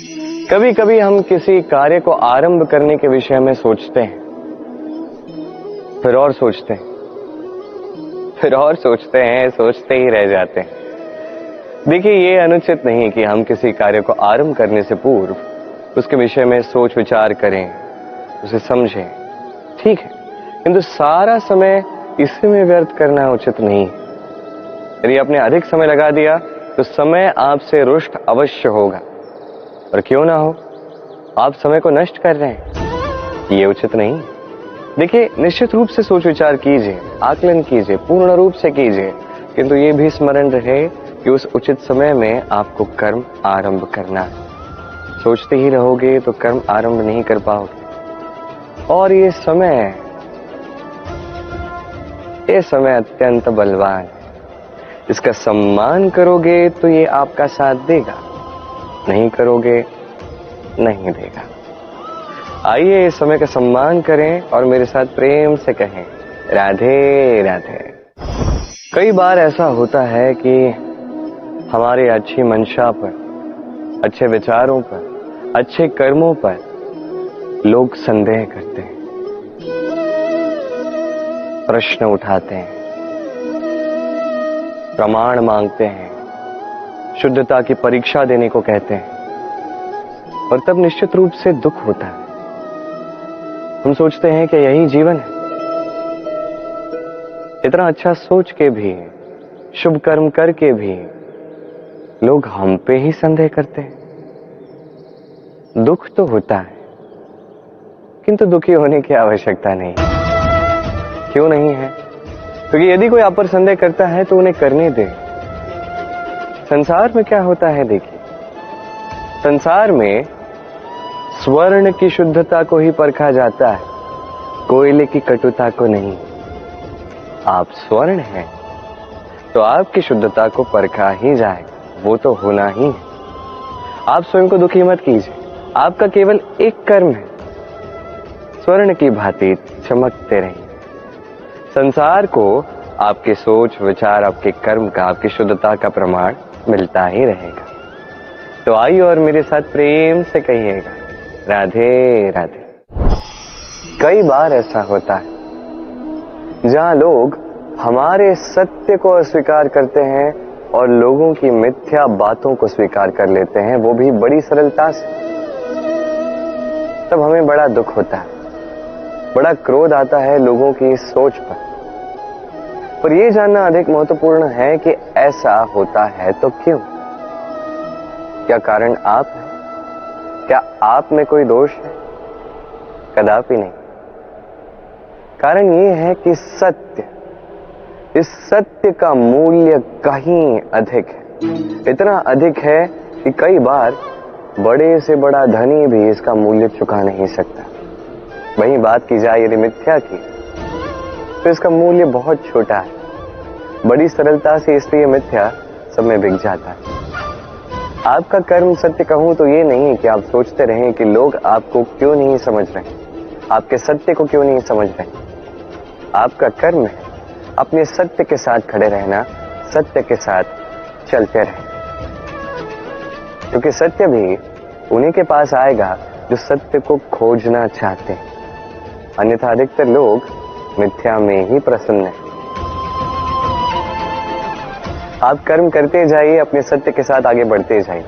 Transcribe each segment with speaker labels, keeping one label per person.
Speaker 1: कभी कभी हम किसी कार्य को आरंभ करने के विषय में सोचते हैं, फिर और सोचते हैं, फिर और सोचते हैं, सोचते ही रह जाते हैं। देखिए, ये अनुचित नहीं कि हम किसी कार्य को आरंभ करने से पूर्व उसके विषय में सोच विचार करें, उसे समझें, ठीक है, किंतु सारा समय इसी में व्यर्थ करना उचित नहीं है। यदि आपने अधिक समय लगा दिया तो समय आपसे रुष्ट अवश्य होगा, और क्यों ना हो, आप समय को नष्ट कर रहे हैं, ये उचित नहीं। देखिए, निश्चित रूप से सोच विचार कीजिए, आकलन कीजिए, पूर्ण रूप से कीजिए, किंतु ये भी स्मरण रहे कि उस उचित समय में आपको कर्म आरंभ करना है। सोचते ही रहोगे तो कर्म आरंभ नहीं कर पाओगे। और ये समय अत्यंत बलवान है। इसका सम्मान करोगे तो ये आपका साथ देगा, नहीं करोगे नहीं देगा। आइए इस समय का सम्मान करें और मेरे साथ प्रेम से कहें, राधे राधे। कई बार ऐसा होता है कि हमारी अच्छी मंशा पर, अच्छे विचारों पर, अच्छे कर्मों पर लोग संदेह करते हैं, प्रश्न उठाते हैं, प्रमाण मांगते हैं, शुद्धता की परीक्षा देने को कहते हैं, और तब निश्चित रूप से दुख होता है। हम सोचते हैं कि यही जीवन है। इतना अच्छा सोच के भी, शुभ कर्म करके भी लोग हम पे ही संदेह करते हैं। दुख तो होता है, किंतु दुखी होने की आवश्यकता नहीं। क्यों नहीं है? क्योंकि यदि कोई आप पर संदेह करता है तो उन्हें करने दे। संसार में क्या होता है, देखिए, संसार में स्वर्ण की शुद्धता को ही परखा जाता है, कोयले की कटुता को नहीं। आप स्वर्ण हैं तो आपकी शुद्धता को परखा ही जाएगा, वो तो होना ही है। आप स्वयं को दुखी मत कीजिए, आपका केवल एक कर्म है, स्वर्ण की भांति चमकते रहिए। संसार को आपके सोच विचार, आपके कर्म का, आपकी शुद्धता का प्रमाण मिलता ही रहेगा। तो आइए और मेरे साथ प्रेम से कहिएगा, राधे राधे। कई बार ऐसा होता है जहां लोग हमारे सत्य को अस्वीकार करते हैं और लोगों की मिथ्या बातों को स्वीकार कर लेते हैं, वो भी बड़ी सरलता से। तब हमें बड़ा दुख होता है, बड़ा क्रोध आता है लोगों की इस सोच पर यह जानना अधिक महत्वपूर्ण है कि ऐसा होता है तो क्यों? क्या कारण आप है? क्या आप में कोई दोष है? कदापि नहीं। कारण यह है कि सत्य, इस सत्य का मूल्य कहीं अधिक है। इतना अधिक है कि कई बार बड़े से बड़ा धनी भी इसका मूल्य चुका नहीं सकता। वहीं बात की जाए यदि मिथ्या की, तो इसका मूल्य बहुत छोटा है, बड़ी सरलता से, इसलिए मिथ्या सब में बिक जाता है। आपका कर्म सत्य कहूं तो ये नहीं कि आप सोचते रहें कि लोग आपको क्यों नहीं समझ रहे, आपके सत्य को क्यों नहीं समझ रहे। आपका कर्म है अपने सत्य के साथ खड़े रहना, सत्य के साथ चलते रहें, क्योंकि सत्य भी उन्हीं के पास आएगा जो सत्य को खोजना चाहते हैं। अन्यथा अधिकतर लोग मिथ्या में ही प्रसन्न हैं। आप कर्म करते जाइए, अपने सत्य के साथ आगे बढ़ते जाइए।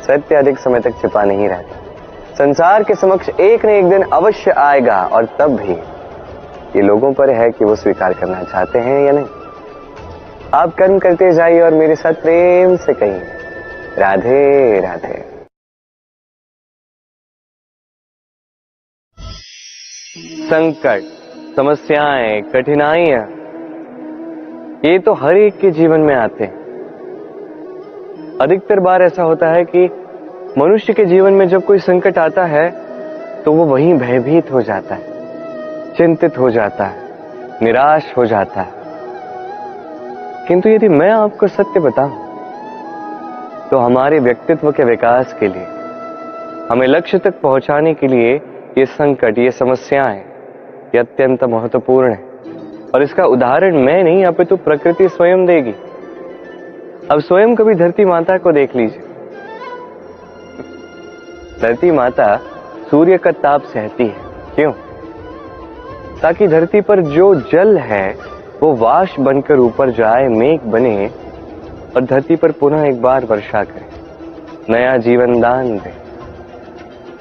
Speaker 1: सत्य अधिक समय तक छिपा नहीं रहता, संसार के समक्ष एक न एक दिन अवश्य आएगा, और तब भी ये लोगों पर है कि वो स्वीकार करना चाहते हैं या नहीं। आप कर्म करते जाइए और मेरे साथ प्रेम से कहिए, राधे राधे। संकट, समस्याएं, कठिनाइयां, ये तो हर एक के जीवन में आते हैं। अधिकतर बार ऐसा होता है कि मनुष्य के जीवन में जब कोई संकट आता है तो वो वहीं भयभीत हो जाता है, चिंतित हो जाता है, निराश हो जाता है। किंतु यदि मैं आपको सत्य बताऊं तो हमारे व्यक्तित्व के विकास के लिए, हमें लक्ष्य तक पहुंचाने के लिए ये संकट, ये समस्याएं, ये अत्यंत महत्वपूर्ण है। और इसका उदाहरण मैं नहीं, अपितु प्रकृति स्वयं देगी। अब स्वयं कभी धरती माता को देख लीजिए, धरती माता सूर्य का ताप सहती है, क्यों? ताकि धरती पर जो जल है वो वाष्प बनकर ऊपर जाए, मेघ बने और धरती पर पुनः एक बार वर्षा करे, नया जीवन दान दे।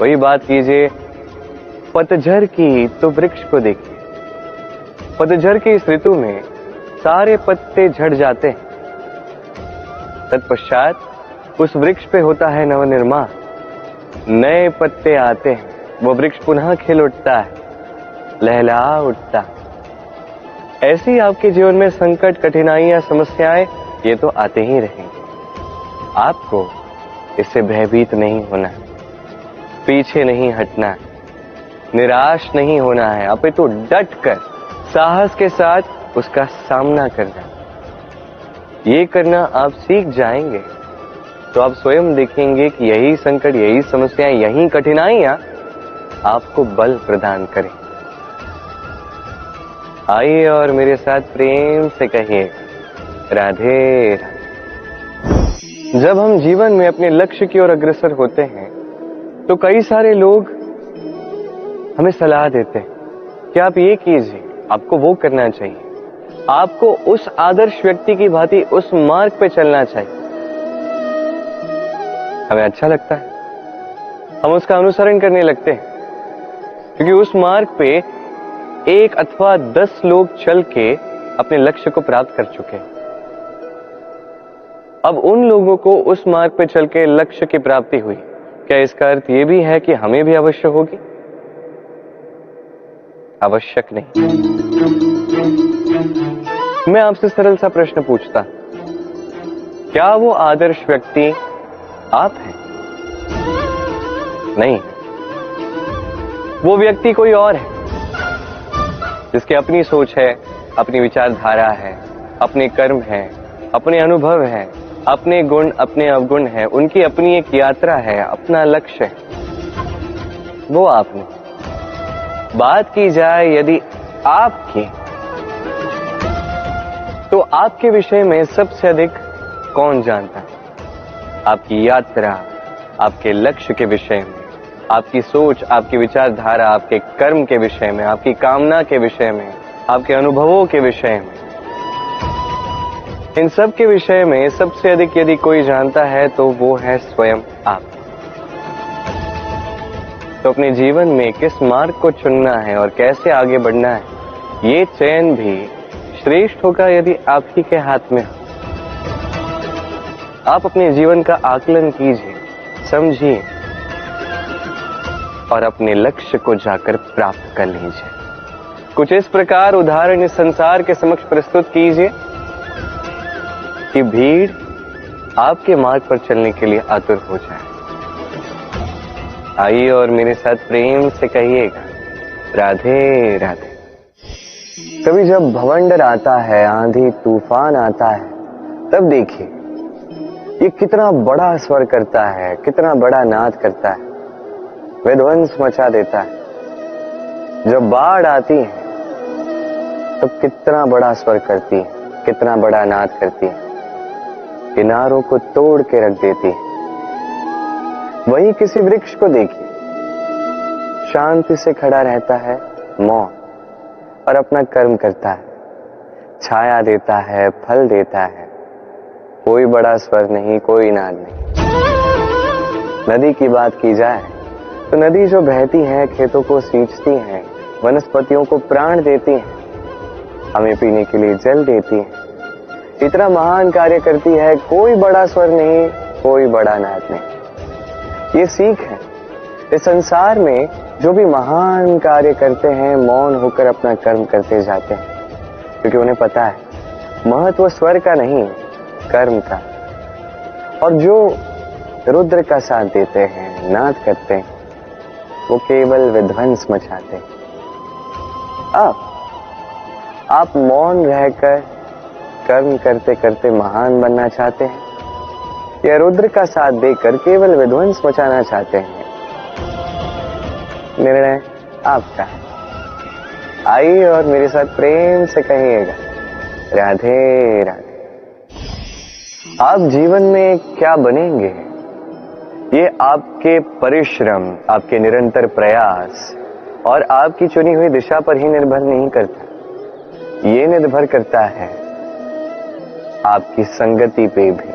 Speaker 1: वही बात कीजिए पतझड़ की तो वृक्ष को देखिए। पतझड़ की इस ऋतु में सारे पत्ते झड़ जाते हैं, तत्पश्चात उस वृक्ष पे होता है नवनिर्माण, नए पत्ते आते हैं, वो वृक्ष पुनः खिल उठता है, लहलहा उठता है। ऐसी आपके जीवन में संकट, कठिनाइयां, समस्याएं ये तो आते ही रहेंगे। आपको इससे भयभीत नहीं होना है, पीछे नहीं हटना है, निराश नहीं होना है, अपितु डट कर साहस के साथ उसका सामना करना। ये करना आप सीख जाएंगे तो आप स्वयं देखेंगे कि यही संकट, यही समस्याएं, यही कठिनाइयां आपको बल प्रदान करें। आइए और मेरे साथ प्रेम से कहिए राधे राधे। जब हम जीवन में अपने लक्ष्य की ओर अग्रसर होते हैं तो कई सारे लोग हमें सलाह देते हैं कि आप ये कीजिए, आपको वो करना चाहिए, आपको उस आदर्श व्यक्ति की भांति उस मार्ग पे चलना चाहिए। हमें अच्छा लगता है, हम उसका अनुसरण करने लगते हैं, क्योंकि उस मार्ग पे 1 अथवा 10 लोग चल के अपने लक्ष्य को प्राप्त कर चुके हैं। अब उन लोगों को उस मार्ग पे चल के लक्ष्य की प्राप्ति हुई, क्या इसका अर्थ यह भी है कि हमें भी अवश्य होगी? आवश्यक नहीं। मैं आपसे सरल सा प्रश्न पूछता, क्या वो आदर्श व्यक्ति आप हैं? नहीं, वो व्यक्ति कोई और है, जिसकी अपनी सोच है, अपनी विचारधारा है, अपने कर्म है, अपने अनुभव है, अपने गुण, अपने अवगुण है, उनकी अपनी एक यात्रा है, अपना लक्ष्य है। वो आप नहीं। बात की जाए यदि आपकी, तो आपके विषय में सबसे अधिक कौन जानता है? आपकी यात्रा, आपके लक्ष्य के विषय में, आपकी सोच, आपकी विचारधारा, आपके कर्म के विषय में, आपकी कामना के विषय में, आपके अनुभवों के विषय में, इन सब के विषय में सबसे अधिक यदि कोई जानता है तो वो है स्वयं आप। तो अपने जीवन में किस मार्ग को चुनना है और कैसे आगे बढ़ना है, ये चयन भी श्रेष्ठ होगा यदि आप ही के हाथ में हो। आप अपने जीवन का आकलन कीजिए, समझिए और अपने लक्ष्य को जाकर प्राप्त कर लीजिए। कुछ इस प्रकार उदाहरण इस संसार के समक्ष प्रस्तुत कीजिए कि भीड़ आपके मार्ग पर चलने के लिए आतुर हो जाए। आइए और मेरे साथ प्रेम से कहिएगा राधे राधे। कभी जब भवंडर आता है, आंधी तूफान आता है, तब देखिए ये कितना बड़ा स्वर करता है, कितना बड़ा नाद करता है, विध्वंस मचा देता है। जब बाढ़ आती है तब कितना बड़ा स्वर करती है, कितना बड़ा नाद करती है, किनारों को तोड़ के रख देती है। वहीं किसी वृक्ष को देखिए, शांति से खड़ा रहता है, मौन, और अपना कर्म करता है, छाया देता है, फल देता है, कोई बड़ा स्वर नहीं, कोई नाद नहीं। नदी की बात की जाए तो नदी जो बहती है, खेतों को सींचती है, वनस्पतियों को प्राण देती है, हमें पीने के लिए जल देती है, इतना महान कार्य करती है, कोई बड़ा स्वर नहीं, कोई बड़ा नाद नहीं। ये सीख है, इस संसार में जो भी महान कार्य करते हैं, मौन होकर अपना कर्म करते जाते हैं, क्योंकि उन्हें पता है महत्व स्वर का नहीं, कर्म का। और जो रुद्र का साथ देते हैं, नाद करते हैं, वो केवल विध्वंस मचाते हैं। आप मौन रहकर कर्म करते करते महान बनना चाहते हैं या रुद्र का साथ देकर केवल विध्वंस मचाना चाहते हैं? निर्णय आपका है। आइए और मेरे साथ प्रेम से कहिएगा राधे राधे। आप जीवन में क्या बनेंगे, ये आपके परिश्रम, आपके निरंतर प्रयास और आपकी चुनी हुई दिशा पर ही निर्भर नहीं करता, ये निर्भर करता है आपकी संगति पे भी।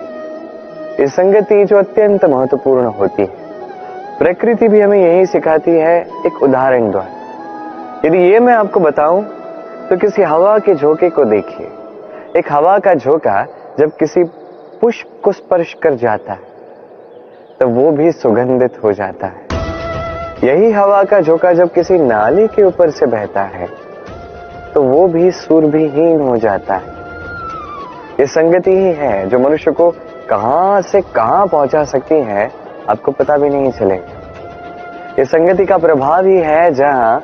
Speaker 1: ये संगति जो अत्यंत महत्वपूर्ण होती है। प्रकृति भी हमें यही सिखाती है एक उदाहरण द्वारा। यदि ये मैं आपको बताऊं तो किसी हवा के झोंके को देखिए। एक हवा का झोंका जब किसी पुष्प को स्पर्श कर जाता है तो वो भी सुगंधित हो जाता है। यही हवा का झोंका जब किसी नाली के ऊपर से बहता है तो वो भी सुरभिहीन हो जाता है। ये संगति ही है जो मनुष्य को कहां से कहां पहुंचा सकती है, आपको पता भी नहीं चलेगा। ये संगति का प्रभाव ही है जहां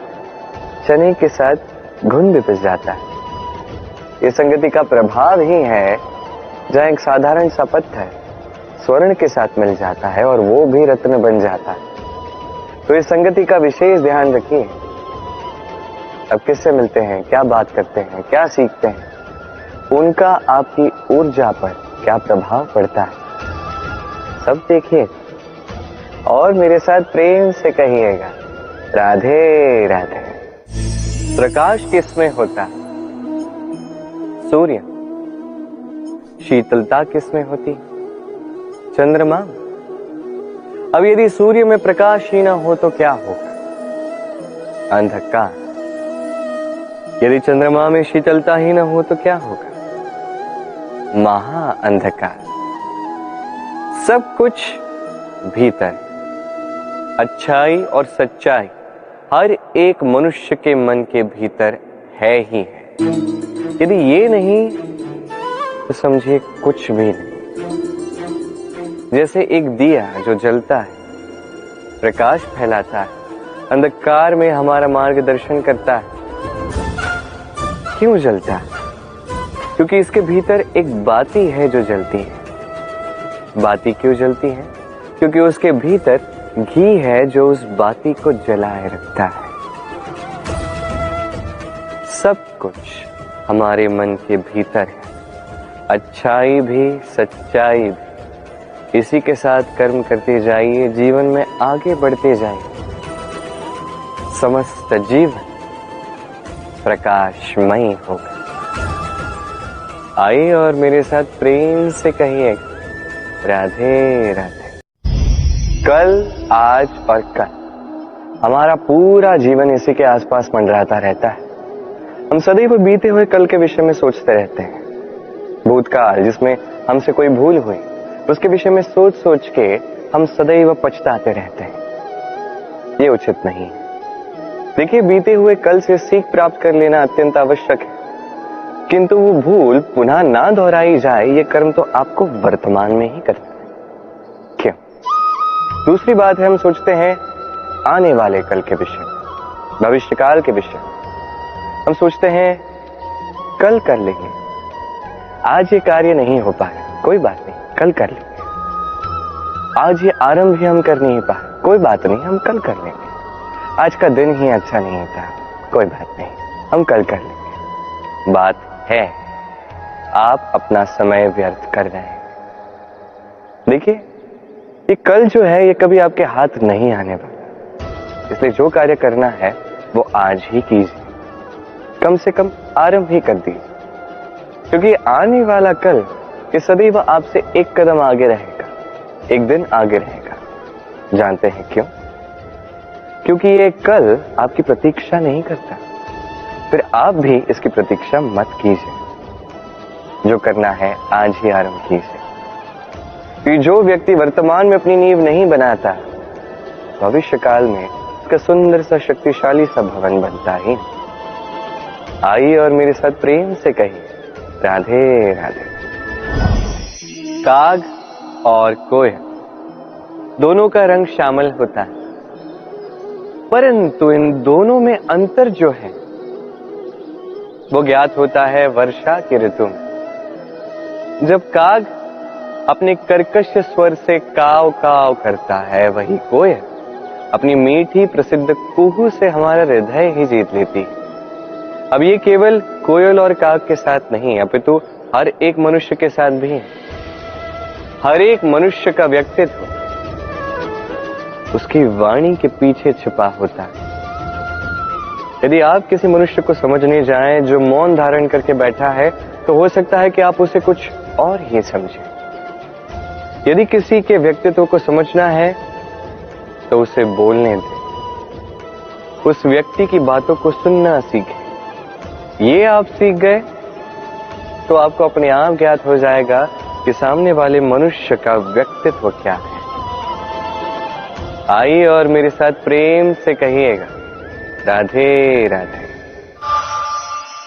Speaker 1: चने के साथ घुन भी पिस जाता है। ये संगति का प्रभाव ही है जहां एक साधारण सा पत्थर स्वर्ण के साथ मिल जाता है और वो भी रत्न बन जाता है। तो इस संगति का विशेष ध्यान रखिए। अब किससे मिलते हैं, क्या बात करते हैं, क्या सीखते हैं, उनका आपकी ऊर्जा पर क्या प्रभाव पड़ता है, सब देखिए और मेरे साथ प्रेम से कहिएगा राधे राधे। प्रकाश किसमें होता है? सूर्य। शीतलता किसमें होती? चंद्रमा। अब यदि सूर्य में प्रकाश ही ना हो तो क्या होगा? अंधकार। यदि चंद्रमा में शीतलता ही ना हो तो क्या होगा? महा अंधकार। सब कुछ भीतर, अच्छाई और सच्चाई हर एक मनुष्य के मन के भीतर है ही है। यदि ये नहीं तो समझिए कुछ भी नहीं। जैसे एक दिया जो जलता है, प्रकाश फैलाता है, अंधकार में हमारा मार्गदर्शन करता है। क्यों जलता है? क्योंकि इसके भीतर एक बाती है जो जलती है। बाती क्यों जलती है? क्योंकि उसके भीतर घी है जो उस बाती को जलाए रखता है। सब कुछ हमारे मन के भीतर है, अच्छाई भी सच्चाई भी। इसी के साथ कर्म करते जाइए, जीवन में आगे बढ़ते जाइए। समस्त जीवन प्रकाशमय होगा। आइए और मेरे साथ प्रेम से कहिए राधे राधे। कल, आज और कल, हमारा पूरा जीवन इसी के आसपास मंडराता रहता है। हम सदैव बीते हुए कल के विषय में सोचते रहते हैं। भूतकाल जिसमें हमसे कोई भूल हुई, उसके विषय में सोच सोच के हम सदैव पछताते रहते हैं। ये उचित नहीं है। देखिए, बीते हुए कल से सीख प्राप्त कर लेना अत्यंत आवश्यक है, किंतु वो भूल पुनः ना दोहराई जाए, ये कर्म तो आपको वर्तमान में ही करना है। क्यों? दूसरी बात है, हम सोचते हैं आने वाले कल के विषय, भविष्यकाल के विषय। हम सोचते हैं कल कर लेंगे, आज ये कार्य नहीं हो पाया, कोई बात नहीं, कल कर लेंगे। आज ये आरंभ ही हम कर नहीं पाए, कोई बात नहीं, हम कल कर लेंगे। आज का दिन ही अच्छा नहीं था, कोई बात नहीं, हम कल कर लेंगे। बात है, आप अपना समय व्यर्थ कर रहे हैं। देखिए, ये कल जो है ये कभी आपके हाथ नहीं आने वाला, इसलिए जो कार्य करना है वो आज ही कीजिए। कम से कम आरंभ ही कर दीजिए, क्योंकि आने वाला कल ये सदैव आपसे एक कदम आगे रहेगा, एक दिन आगे रहेगा। जानते हैं क्यों? क्योंकि ये कल आपकी प्रतीक्षा नहीं करता। फिर आप भी इसकी प्रतीक्षा मत कीजिए। जो करना है आज ही आरंभ कीजिए। कि जो व्यक्ति वर्तमान में अपनी नींव नहीं बनाता, भविष्य काल में उसका सुंदर सा शक्तिशाली सा भवन बनता ही। आइए और मेरे साथ प्रेम से कहिए राधे राधे। काग और कोयल दोनों का रंग शामिल होता है, परंतु इन दोनों में अंतर जो है वो ज्ञात होता है वर्षा की ऋतु में। जब काग अपने कर्कश स्वर से काव काव करता है, वही कोयल अपनी मीठी प्रसिद्ध कुहू से हमारा हृदय ही जीत लेती है। अब ये केवल कोयल और काग के साथ नहीं, अपितु हर एक मनुष्य के साथ भी है। हर एक मनुष्य का व्यक्तित्व उसकी वाणी के पीछे छिपा होता है। यदि आप किसी मनुष्य को समझने जाएं जो मौन धारण करके बैठा है, तो हो सकता है कि आप उसे कुछ और ही समझें। यदि किसी के व्यक्तित्व को समझना है तो उसे बोलने दें, उस व्यक्ति की बातों को सुनना सीखें। ये आप सीख गए तो आपको अपने आप ज्ञात हो जाएगा कि सामने वाले मनुष्य का व्यक्तित्व क्या है। आइए और मेरे साथ प्रेम से कहिएगा, राधे राधे।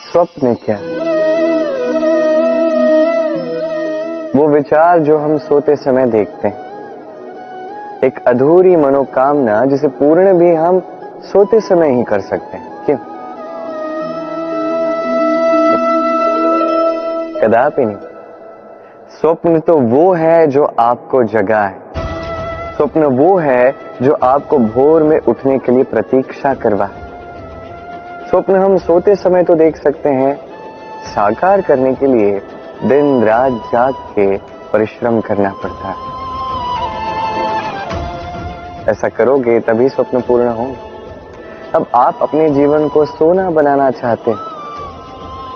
Speaker 1: स्वप्न क्या? वो विचार जो हम सोते समय देखते हैं, एक अधूरी मनोकामना जिसे पूर्ण भी हम सोते समय ही कर सकते हैं। क्यों? कदापि नहीं। स्वप्न तो वो है जो आपको जगाए। स्वप्न वो है जो आपको भोर में उठने के लिए प्रतीक्षा करवाए। स्वप्न हम सोते समय तो देख सकते हैं, साकार करने के लिए दिन रात जाग के परिश्रम करना पड़ता है। ऐसा करोगे तभी स्वप्न पूर्ण होंगे। अब आप अपने जीवन को सोना बनाना चाहते हो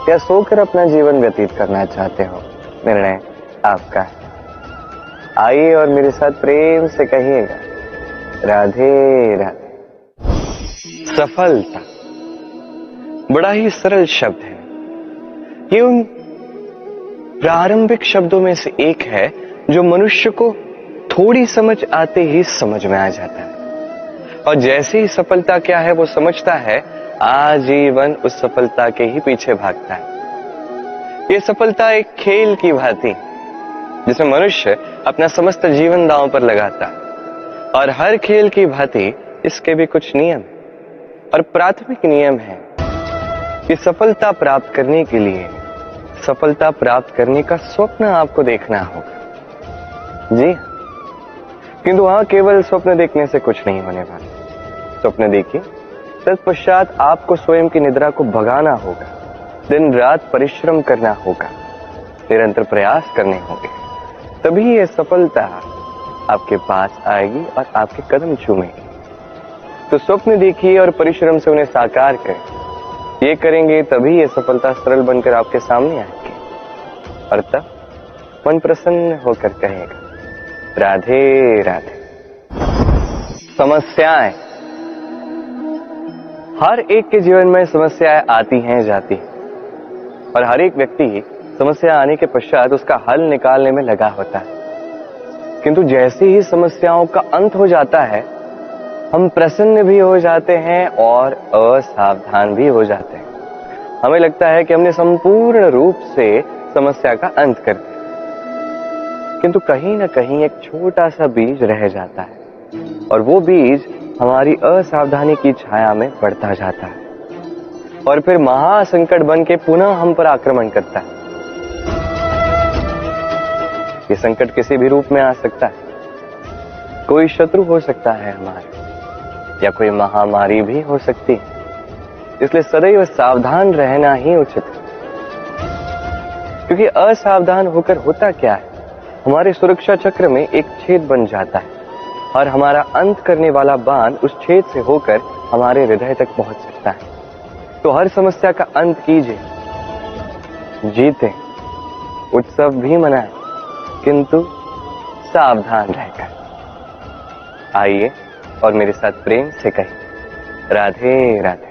Speaker 1: या सोकर अपना जीवन व्यतीत करना चाहते हो, निर्णय आपका है। आइए और मेरे साथ प्रेम से कहिएगा, राधे राधे। सफलता बड़ा ही सरल शब्द है। ये उन प्रारंभिक शब्दों में से एक है जो मनुष्य को थोड़ी समझ आते ही समझ में आ जाता है, और जैसे ही सफलता क्या है वो समझता है, आजीवन उस सफलता के ही पीछे भागता है। ये सफलता एक खेल की भांति जिसमें मनुष्य अपना समस्त जीवन दांव पर लगाता है, और हर खेल की भांति इसके भी कुछ नियम और प्राथमिक नियम है कि सफलता प्राप्त करने के लिए सफलता प्राप्त करने का स्वप्न आपको देखना होगा। जी, किंतु वहां केवल स्वप्न देखने से कुछ नहीं होने वाला। स्वप्न देखिए, तत्पश्चात आपको स्वयं की निद्रा को भगाना होगा, दिन रात परिश्रम करना होगा, निरंतर प्रयास करने होंगे, तभी यह सफलता आपके पास आएगी और आपके कदम चूमेगी। तो स्वप्न देखिए और परिश्रम से उन्हें साकार करें। ये करेंगे तभी ये सफलता सरल बनकर आपके सामने आएगी, और तब मन प्रसन्न होकर कहेगा, राधे राधे। समस्याएं, हर एक के जीवन में समस्याएं आती हैं, जाती हैं, और हर एक व्यक्ति समस्या आने के पश्चात उसका हल निकालने में लगा होता है। किंतु जैसे ही समस्याओं का अंत हो जाता है, हम प्रसन्न भी हो जाते हैं और असावधान भी हो जाते हैं। हमें लगता है कि हमने संपूर्ण रूप से समस्या का अंत कर दिया, किंतु कहीं ना कहीं एक छोटा सा बीज रह जाता है, और वो बीज हमारी असावधानी की छाया में बढ़ता जाता है, और फिर महासंकट बन के पुनः हम पर आक्रमण करता है। ये संकट किसी भी रूप में आ सकता है। कोई शत्रु हो सकता है हमारे, या कोई महामारी भी हो सकती है। इसलिए सदैव सावधान रहना ही उचित है, क्योंकि असावधान होकर होता क्या है, हमारे सुरक्षा चक्र में एक छेद बन जाता है, और हमारा अंत करने वाला बाण उस छेद से होकर हमारे हृदय तक पहुंच सकता है। तो हर समस्या का अंत कीजिए, जीते, उत्सव भी मनाएं, किंतु सावधान रहकर। आइए और मेरे साथ प्रेम से कहिए, राधे राधे।